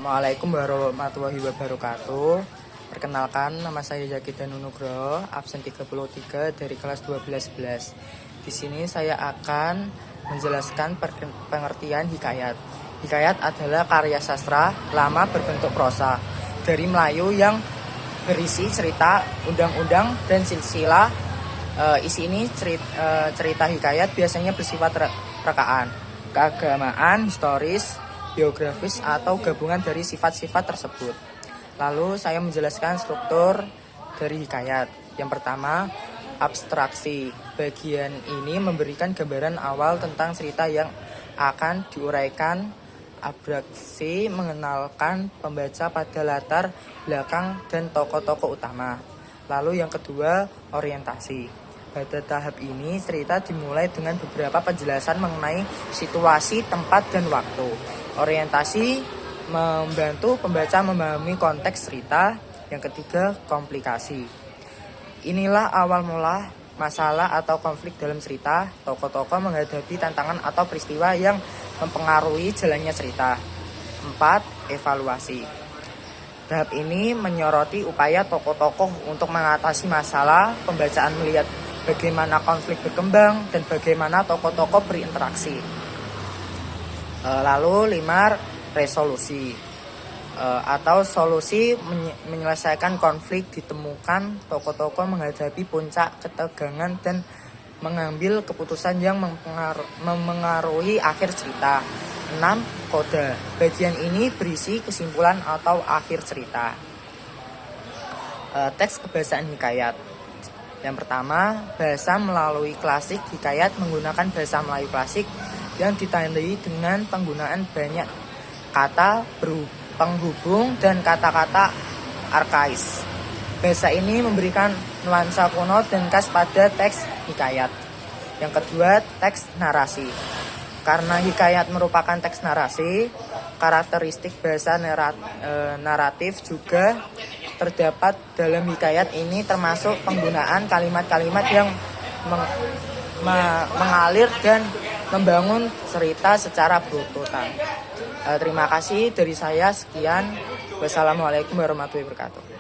Assalamualaikum warahmatullahi wabarakatuh. Perkenalkan, nama saya Zakida Nunugroho, absen 33 dari kelas 1211. Di sini saya akan menjelaskan pengertian hikayat. Hikayat adalah karya sastra lama berbentuk prosa dari Melayu yang berisi cerita, undang-undang, dan silsilah. Isi ini cerita hikayat biasanya bersifat rekaan, keagamaan, historis, biografis, atau gabungan dari sifat-sifat tersebut. Lalu saya menjelaskan struktur dari hikayat. Yang pertama, abstraksi. Bagian ini memberikan gambaran awal tentang cerita yang akan diuraikan. Abstraksi mengenalkan pembaca pada latar belakang dan tokoh-tokoh utama. Lalu yang kedua, orientasi. Pada tahap ini, cerita dimulai dengan beberapa penjelasan mengenai situasi, tempat, dan waktu. Orientasi membantu pembaca memahami konteks cerita. Yang ketiga, komplikasi. Inilah awal mula masalah atau konflik dalam cerita. Tokoh-tokoh menghadapi tantangan atau peristiwa yang mempengaruhi jalannya cerita. 4. Evaluasi. Tahap ini menyoroti upaya tokoh-tokoh untuk mengatasi masalah. Pembacaan melihat bagaimana konflik berkembang dan bagaimana tokoh-tokoh berinteraksi. Lalu 5. Resolusi atau solusi menyelesaikan konflik. Ditemukan tokoh-tokoh menghadapi puncak ketegangan dan mengambil keputusan yang memengaruhi akhir cerita. 6. Koda. Bagian ini berisi kesimpulan atau akhir cerita. Teks kebahasaan hikayat. Yang pertama, bahasa melalui klasik. Hikayat menggunakan bahasa Melayu klasik yang ditandai dengan penggunaan banyak kata penghubung dan kata-kata arkais. Bahasa ini memberikan nuansa kuno dan khas pada teks hikayat. Yang kedua, teks narasi. Karena hikayat merupakan teks narasi, karakteristik bahasa naratif juga terdapat dalam hikayat ini, termasuk penggunaan kalimat-kalimat yang mengalir dan membangun cerita secara berurutan. Terima kasih dari saya, sekian. Wassalamualaikum warahmatullahi wabarakatuh.